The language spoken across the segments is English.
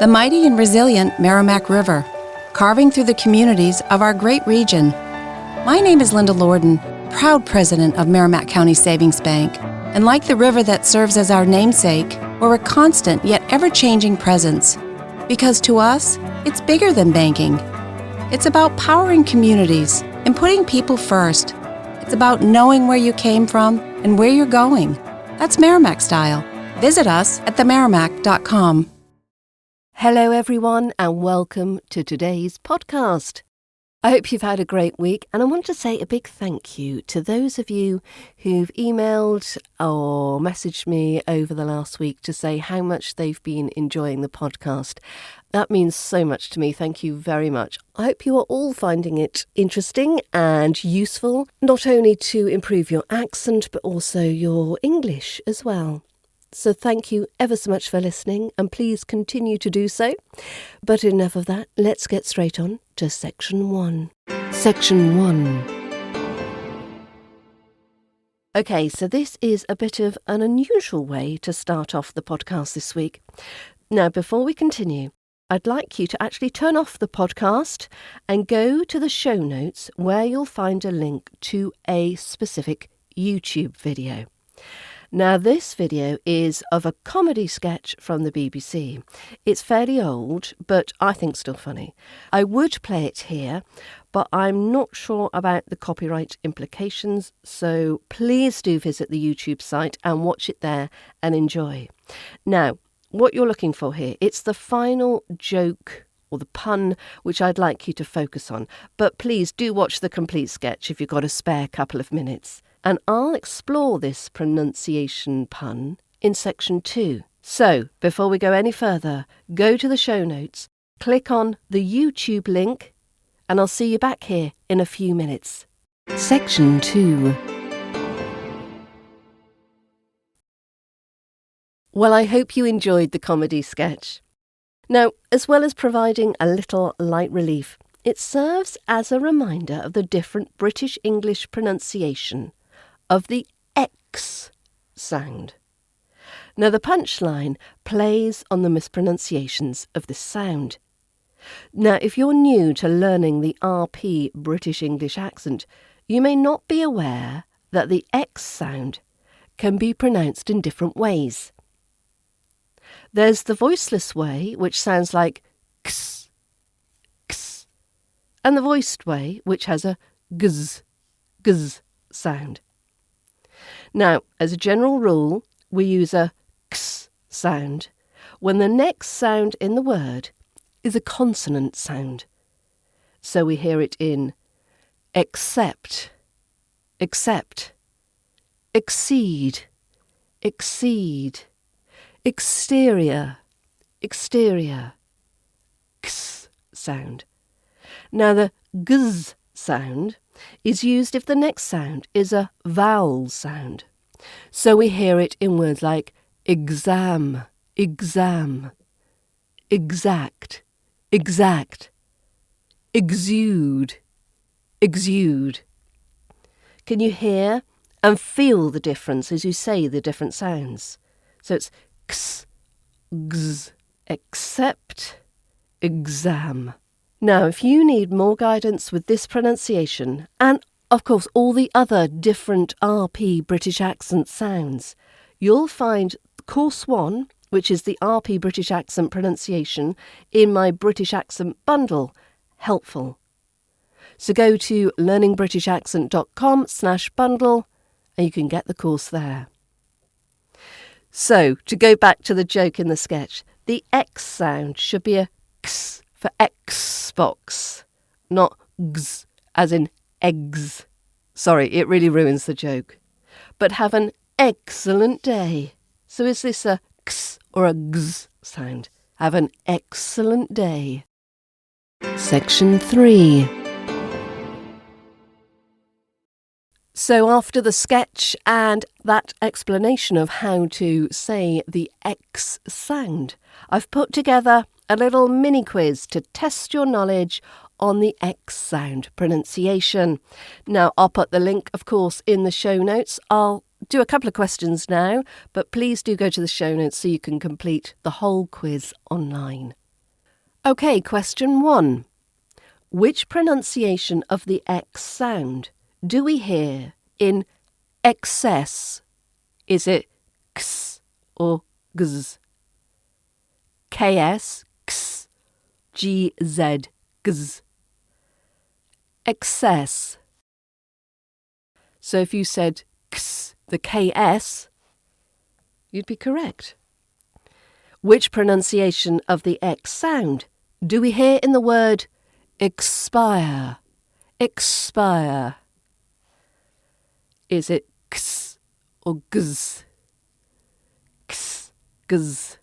the mighty and resilient Merrimack River, carving through the communities of our great region. My name is Linda Lorden, proud president of Merrimack County Savings Bank, and like the river that serves as our namesake, we're a constant yet ever-changing presence. Because to us, it's bigger than banking. It's about powering communities and putting people first. It's about knowing where you came from and where you're going. That's Merrimack style. Visit us at themerrimack.com. Hello everyone and welcome to today's podcast. I hope you've had a great week, and I want to say a big thank you to those of you who've emailed or messaged me over the last week to say how much they've been enjoying the podcast. That means so much to me. Thank you very much. I hope you are all finding it interesting and useful, not only to improve your accent but also your English as well. So thank you ever so much for listening, and please continue to do so. But enough of that, let's get straight on to Section 1. Section 1. Okay, so this is a bit of an unusual way to start off the podcast this week. Now, before we continue, I'd like you to actually turn off the podcast and go to the show notes where you'll find a link to a specific YouTube video. Now, this video is of a comedy sketch from the BBC. It's fairly old, but I think still funny. I would play it here, but I'm not sure about the copyright implications, so please do visit the YouTube site and watch it there and enjoy. Now, what you're looking for here, it's the final joke or the pun which I'd like you to focus on, but please do watch the complete sketch if you've got a spare couple of minutes. And I'll explore this pronunciation pun in Section 2. So, before we go any further, go to the show notes, click on the YouTube link, and I'll see you back here in a few minutes. Section 2. Well, I hope you enjoyed the comedy sketch. Now, as well as providing a little light relief, it serves as a reminder of the different British English pronunciation of the X sound. Now, the punchline plays on the mispronunciations of this sound. Now, if you're new to learning the RP British English accent, you may not be aware that the X sound can be pronounced in different ways. There's the voiceless way, which sounds like ks, ks, and the voiced way, which has a gz, gz sound. Now, as a general rule, we use a ks sound when the next sound in the word is a consonant sound. So we hear it in accept, exceed, exceed, exterior, ks sound. Now, the gz sound is used if the next sound is a vowel sound. So we hear it in words like exam, exam, exact, exact, exude, exude. Can you hear and feel the difference as you say the different sounds? So it's ks, gz, accept, exam. Now, if you need more guidance with this pronunciation, and of course all the other different RP British accent sounds, you'll find Course 1, which is the RP British accent pronunciation, in my British accent bundle, helpful. So go to learningbritishaccent.com/bundle and you can get the course there. So, to go back to the joke in the sketch, the X sound should be a X for Xbox, not Gz, as in eggs. Sorry, it really ruins the joke. But have an excellent day. So is this a X or a Gz sound? Have an excellent day. Section 3. So after the sketch and that explanation of how to say the X sound, I've put together a little mini quiz to test your knowledge on the X sound pronunciation. Now, I'll put the link, of course, in the show notes. I'll do a couple of questions now, but please do go to the show notes so you can complete the whole quiz online. Okay, question 1. Which pronunciation of the X sound do we hear in excess? Is it x or gz? KS, x, GZ, gz. Excess. So if you said x, the KS, you'd be correct. Which pronunciation of the X sound do we hear in the word expire? Expire. Is it x or gz? X, gz.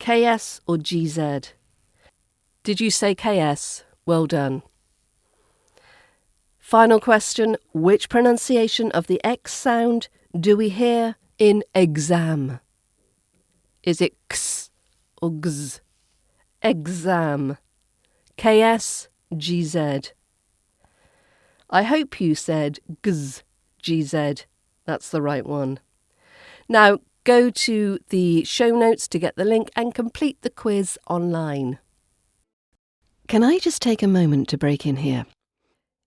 KS or GZ? Did you say KS? Well done. Final question. Which pronunciation of the X sound do we hear in exam? Is it x or gz? Exam. KS, GZ. I hope you said gz, GZ. That's the right one. Now, go to the show notes to get the link and complete the quiz online. Can I just take a moment to break in here?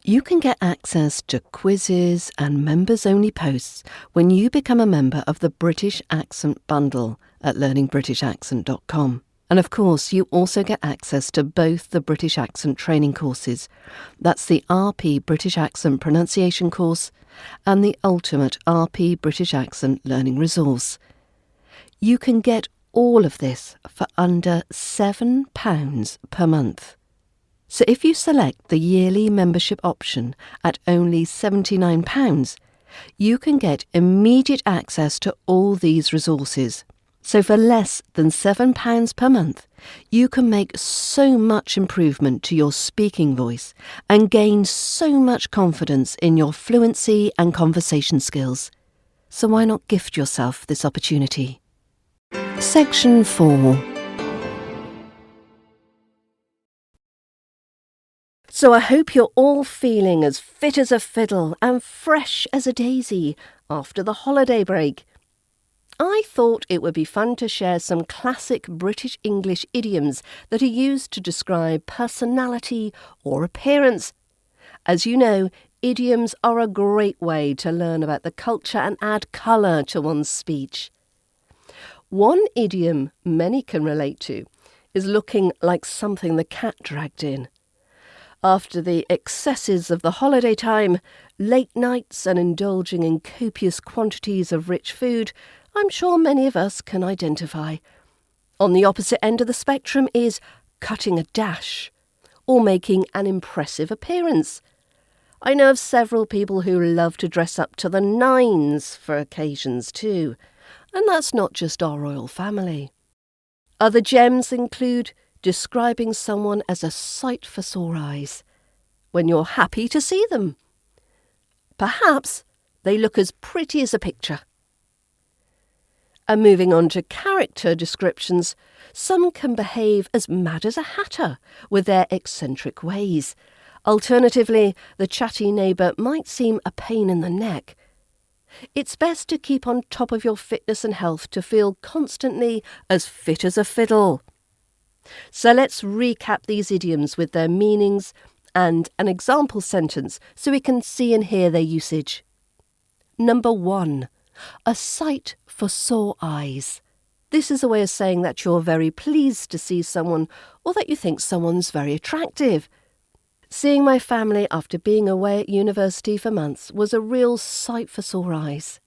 You can get access to quizzes and members-only posts when you become a member of the British Accent Bundle at learningbritishaccent.com. And of course, you also get access to both the British Accent training courses. That's the RP British Accent Pronunciation course and the Ultimate RP British Accent Learning Resource. You can get all of this for under £7 per month. So if you select the yearly membership option at only £79, you can get immediate access to all these resources. So for less than £7 per month, you can make so much improvement to your speaking voice and gain so much confidence in your fluency and conversation skills. So why not gift yourself this opportunity? Section 4. So I hope you're all feeling as fit as a fiddle and fresh as a daisy after the holiday break. I thought it would be fun to share some classic British English idioms that are used to describe personality or appearance. As you know, idioms are a great way to learn about the culture and add colour to one's speech. One idiom many can relate to is looking like something the cat dragged in. After the excesses of the holiday time, late nights and indulging in copious quantities of rich food, I'm sure many of us can identify. On the opposite end of the spectrum is cutting a dash, or making an impressive appearance. I know of several people who love to dress up to the nines for occasions too, and that's not just our royal family. Other gems include describing someone as a sight for sore eyes, when you're happy to see them. Perhaps they look as pretty as a picture. And moving on to character descriptions, some can behave as mad as a hatter with their eccentric ways. Alternatively, the chatty neighbour might seem a pain in the neck. It's best to keep on top of your fitness and health to feel constantly as fit as a fiddle. So let's recap these idioms with their meanings and an example sentence so we can see and hear their usage. Number 1. A sight for sore eyes. This is a way of saying that you're very pleased to see someone or that you think someone's very attractive. Seeing my family after being away at university for months was a real sight for sore eyes.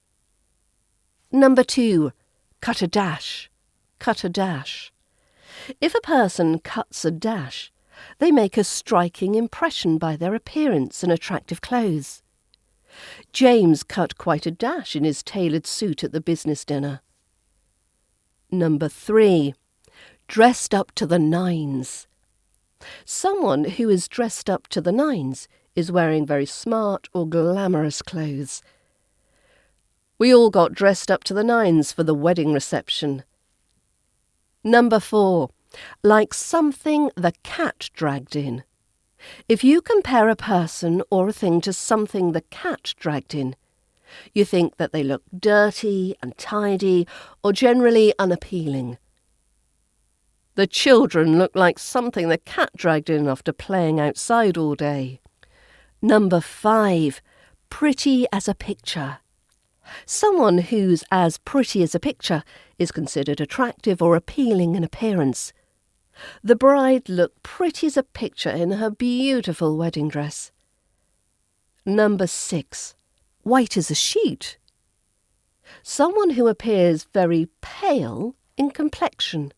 Number 2. Cut a dash. Cut a dash. If a person cuts a dash, they make a striking impression by their appearance and attractive clothes. James cut quite a dash in his tailored suit at the business dinner. Number 3. Dressed up to the nines. Someone who is dressed up to the nines is wearing very smart or glamorous clothes. We all got dressed up to the nines for the wedding reception. Number 4. Like something the cat dragged in. If you compare a person or a thing to something the cat dragged in, you think that they look dirty, untidy, or generally unappealing. The children look like something the cat dragged in after playing outside all day. Number 5, pretty as a picture. Someone who's as pretty as a picture is considered attractive or appealing in appearance. The bride looked pretty as a picture in her beautiful wedding dress. Number 6, white as a sheet. Someone who appears very pale in complexion,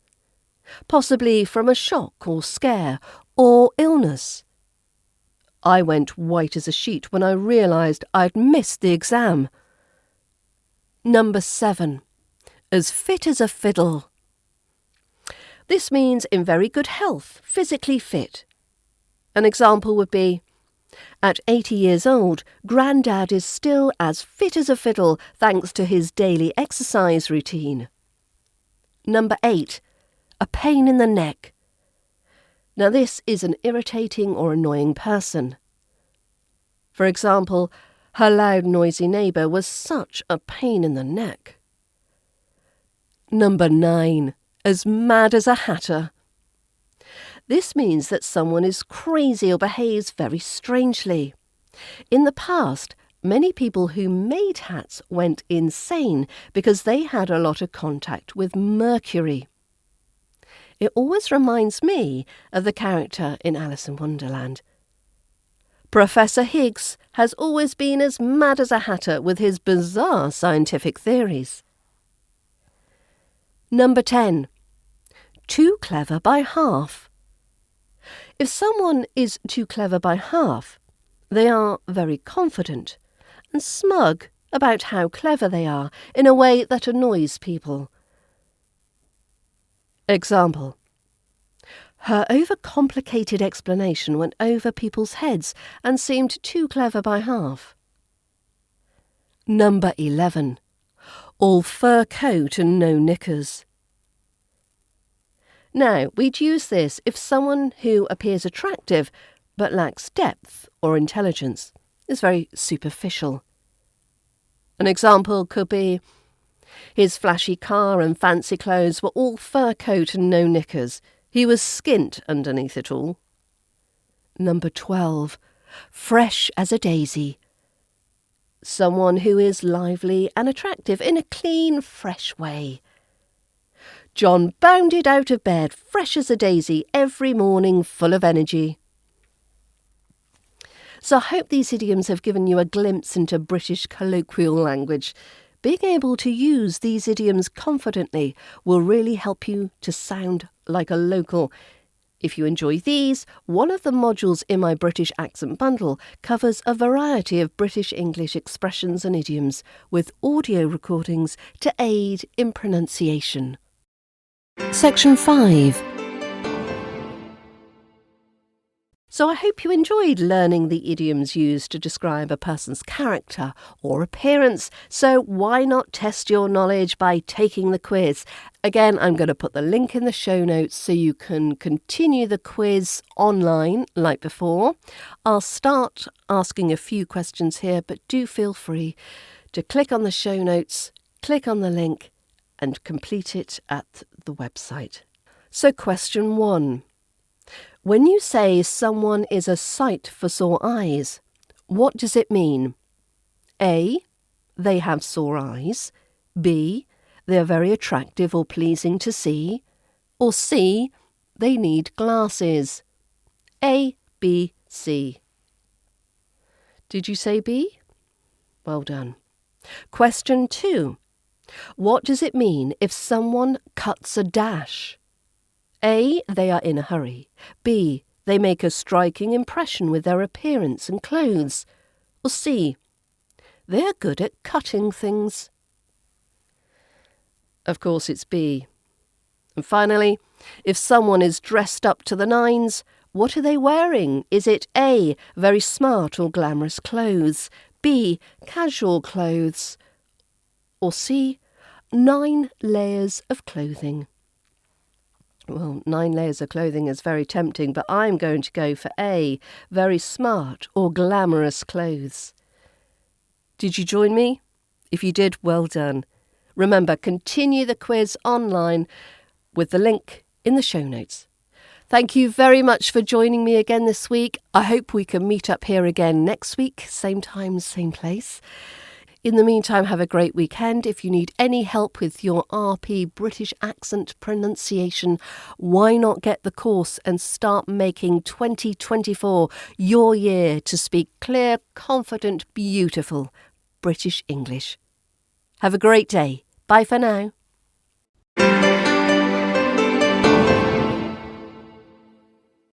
possibly from a shock or scare or illness. I went white as a sheet when I realised I'd missed the exam. Number 7, as fit as a fiddle. This means in very good health, physically fit. An example would be, at 80 years old, Grandad is still as fit as a fiddle thanks to his daily exercise routine. Number 8, a pain in the neck. Now this is an irritating or annoying person. For example, her loud, noisy neighbour was such a pain in the neck. Number 9, as mad as a hatter. This means that someone is crazy or behaves very strangely. In the past, many people who made hats went insane because they had a lot of contact with mercury. It always reminds me of the character in Alice in Wonderland. Professor Higgs has always been as mad as a hatter with his bizarre scientific theories. Number 10, too clever by half. If someone is too clever by half, they are very confident and smug about how clever they are in a way that annoys people. Example: her overcomplicated explanation went over people's heads and seemed too clever by half. Number 11, all fur coat and no knickers. Now, we'd use this if someone who appears attractive but lacks depth or intelligence is very superficial. An example could be, his flashy car and fancy clothes were all fur coat and no knickers. He was skint underneath it all. Number 12, fresh as a daisy. Someone who is lively and attractive in a clean, fresh way. John bounded out of bed, fresh as a daisy, every morning, full of energy. So I hope these idioms have given you a glimpse into British colloquial language. Being able to use these idioms confidently will really help you to sound like a local. If you enjoy these, one of the modules in my British Accent Bundle covers a variety of British English expressions and idioms with audio recordings to aid in pronunciation. Section 5. So I hope you enjoyed learning the idioms used to describe a person's character or appearance. So why not test your knowledge by taking the quiz? Again, I'm going to put the link in the show notes so you can continue the quiz online like before. I'll start asking a few questions here, but do feel free to click on the show notes, click on the link, and complete it at the website. So question 1. When you say someone is a sight for sore eyes, what does it mean? A, they have sore eyes. B, they are very attractive or pleasing to see. Or C, they need glasses. A, B, C. Did you say B? Well done. Question 2. What does it mean if someone cuts a dash? A, they are in a hurry. B, they make a striking impression with their appearance and clothes. Or C, they are good at cutting things. Of course it's B. And finally, if someone is dressed up to the nines, what are they wearing? Is it A, very smart or glamorous clothes? B, casual clothes? Or C, 9 layers of clothing? Well, 9 layers of clothing is very tempting, but I'm going to go for A, very smart or glamorous clothes. Did you join me? If you did, well done. Remember, continue the quiz online with the link in the show notes. Thank you very much for joining me again this week. I hope we can meet up here again next week, same time, same place. In the meantime, have a great weekend. If you need any help with your RP British accent pronunciation, why not get the course and start making 2024 your year to speak clear, confident, beautiful British English. Have a great day. Bye for now.